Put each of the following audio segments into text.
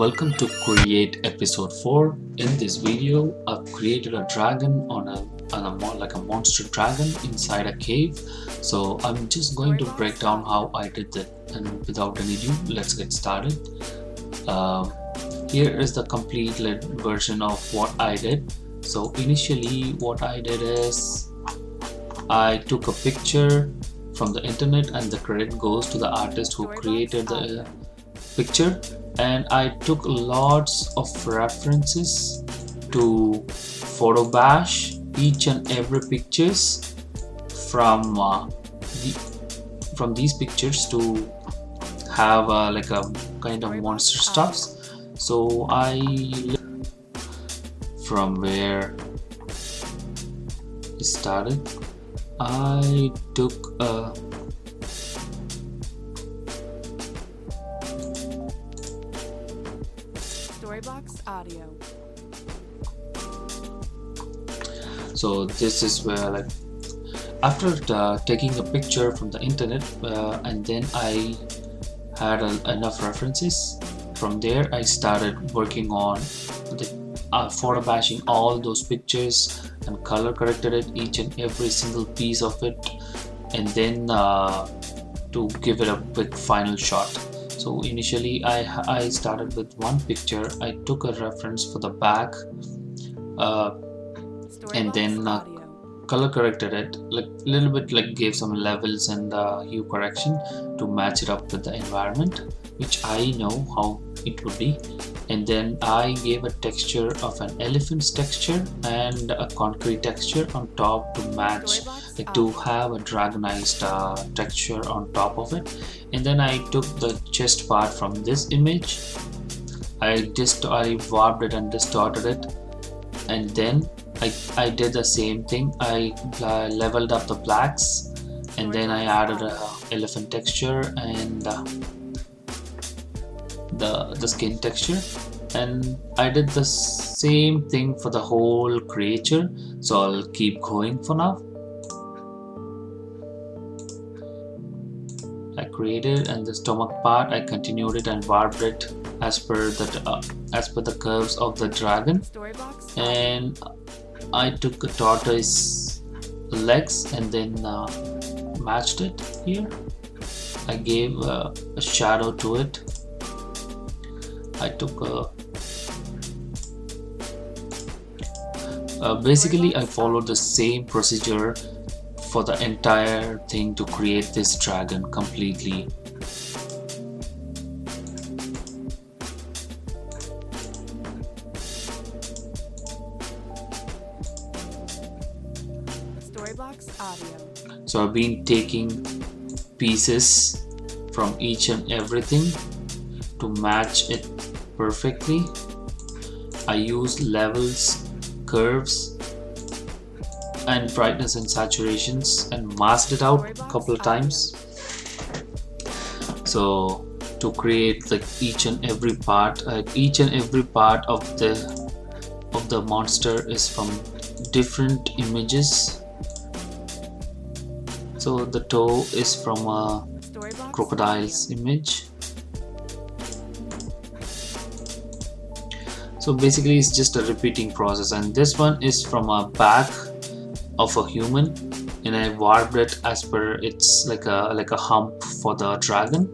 Welcome to Cr8 episode 4. In this video, I've created a dragon on a monster dragon inside a cave. So I'm just going to break down how I did that, and without any ado, let's get started. Here is the complete version of what I did. So initially what I did is I took a picture from the internet, and the credit goes to the artist who created the picture, and I took lots of references to photobash each and every pictures from these pictures to have like a kind of monster stuffs. So from where it started, I took a Storybox Audio. So this is where, like, after taking a picture from the internet, and then I had enough references. From there I started working on the photo bashing all those pictures and color corrected it, each and every single piece of it, and then to give it a big final shot. So initially I started with one picture. I took a reference for the back and then color corrected it, like a little bit, like gave some levels and hue correction to match it up with the environment, which I know how it would be. And then I gave a texture of an elephant's texture and a concrete texture on top to match, like to have a dragonized texture on top of it. And then I took the chest part from this image, I warped it and distorted it, and then I did the same thing. I leveled up the blacks, and then I added a elephant texture and the skin texture, and I did the same thing for the whole creature. So I'll keep going for now. I created, and the stomach part I continued it and warped it as per the curves of the dragon, and I took a tortoise legs and then matched it here. I gave a shadow to it. I took basically I followed the same procedure for the entire thing to create this dragon completely. Storybox Audio. So I've been taking pieces from each and everything to match it perfectly. I used levels, curves, and brightness and saturations, and masked it out a couple of times. So to create like each and every part of the monster is from different images. So the toe is from a crocodile's image. So basically it's just a repeating process, and this one is from a back of a human, and I warped it as per it's like a hump for the dragon.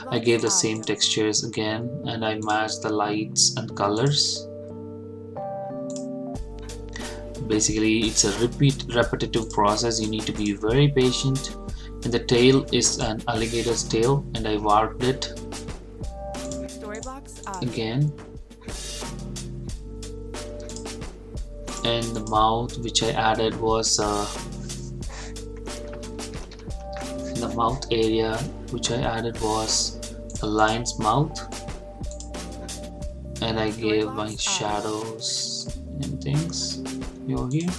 I gave the same textures again, and I matched the lights and colors. Basically it's a repetitive process. You need to be very patient. And the tail is an alligator's tail, and I warped it again. And the mouth which I added was in the mouth area which I added was a lion's mouth, and I gave my shadows and things over here.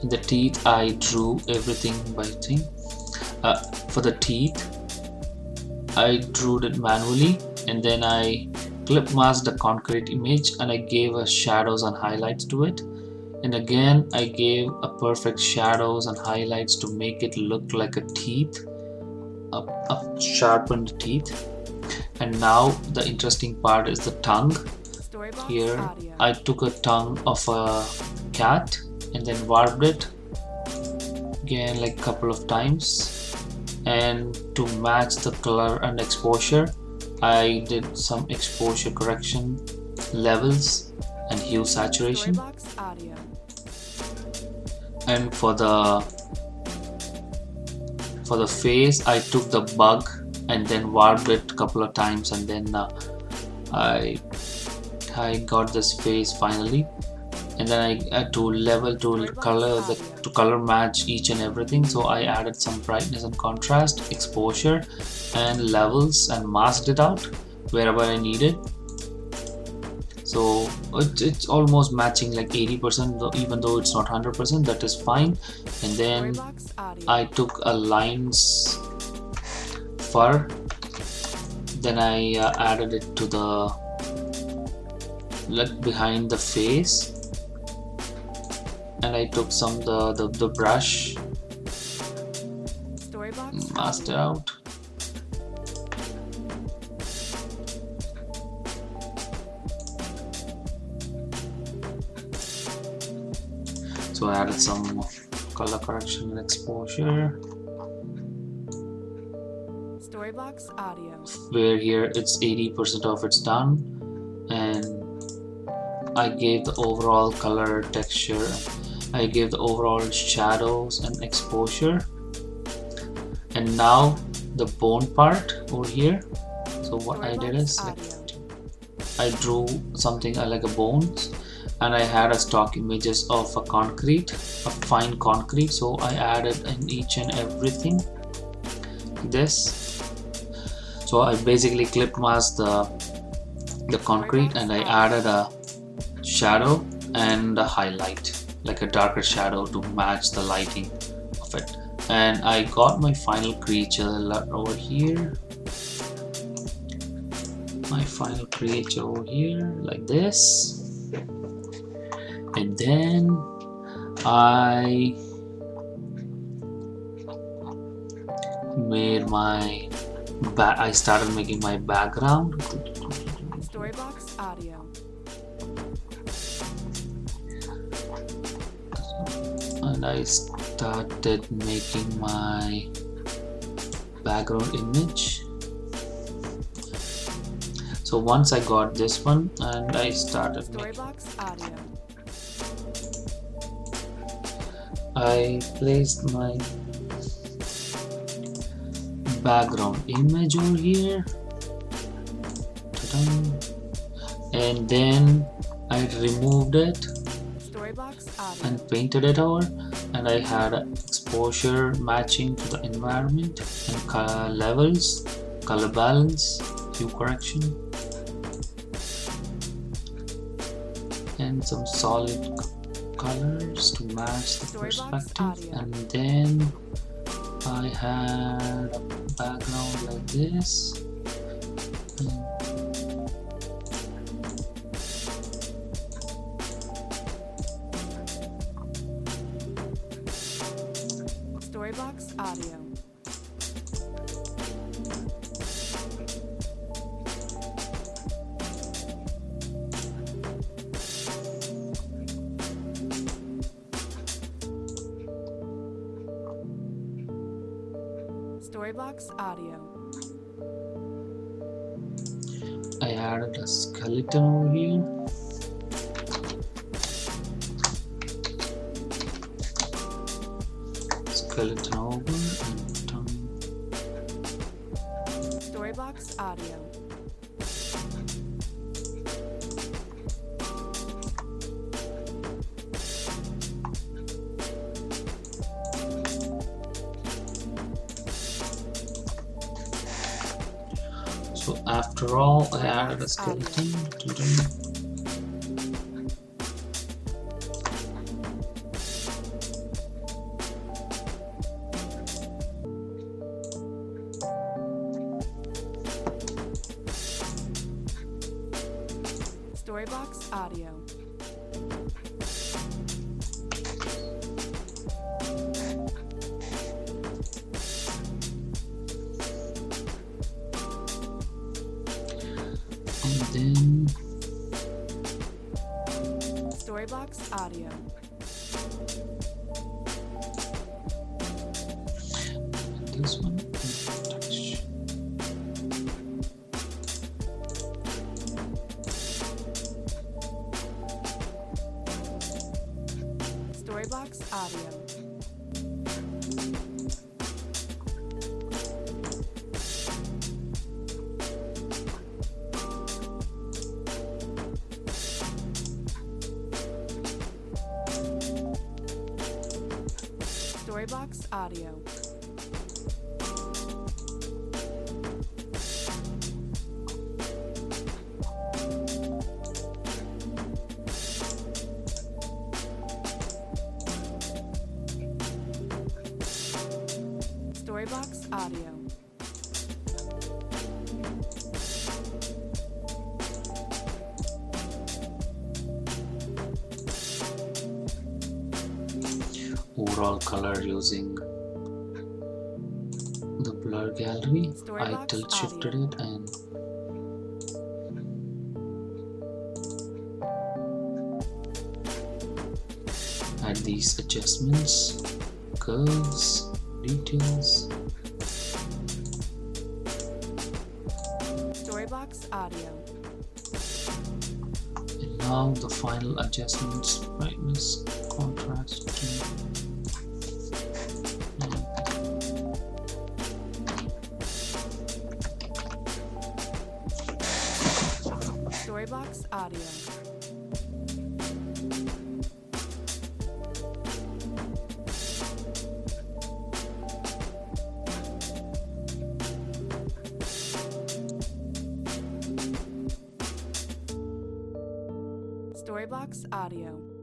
In the teeth I drew everything by thing. For the teeth I drew it manually, and then I clip masked the concrete image, and I gave a shadows and highlights to it. And again I gave a perfect shadows and highlights to make it look like a teeth, a sharpened teeth. And now the interesting part is the tongue. Storybox Here audio. I took a tongue of a cat and then warped it again like a couple of times, and to match the color and exposure I did some exposure correction, levels and hue saturation. Storybox audio. And for the face I took the bug and then warped it a couple of times, and then I got this face finally. And then I had to level to color match each and everything, so I added some brightness and contrast, exposure and levels, and masked it out wherever I needed. So it's almost matching like 80%, even though it's not 100%, that is fine. And then Storybox audio. I took a lion's fur, then I added it to the behind the face, and I took some the brush, Storybox masked it audio. out. So I added some color correction and exposure, Storybox audio. where here it's 80% of it's done, and I gave the overall color texture, I gave the overall shadows and exposure. And now the bone part over here. So what I did is I drew something like a bones, and I had a stock images of a concrete, a fine concrete, so I added in each and everything this. So I basically clip masked the concrete, and I added a shadow and a highlight, like a darker shadow to match the lighting of it. And I got my final creature over here, like this. And then I made I started making my background. Storybox audio. And I started making my background image. So once I got this one, and I started making, Storybox audio. I placed my background image over here. Ta-da. And then I removed it Storybox audio. and painted it over, and I had exposure matching to the environment, and color levels, color balance, hue correction, and some solid colors to match the perspective. And then I had a background like this. Storybox audio. Storybox audio. I added a skeleton over here. Skeleton over and tongue. Storybox audio. So after all, I added a skeleton to them. Storybox audio. then Storybox Audio. this one, touch. Storybox Audio. Storybox Audio. Storybox Audio. Overall color using the blur gallery. I Storybox tilt shifted Audio. it and add these adjustments, curves, details. Storybox Audio. And now the final adjustments, brightness, contrast, Storybox Audio. Storybox Audio.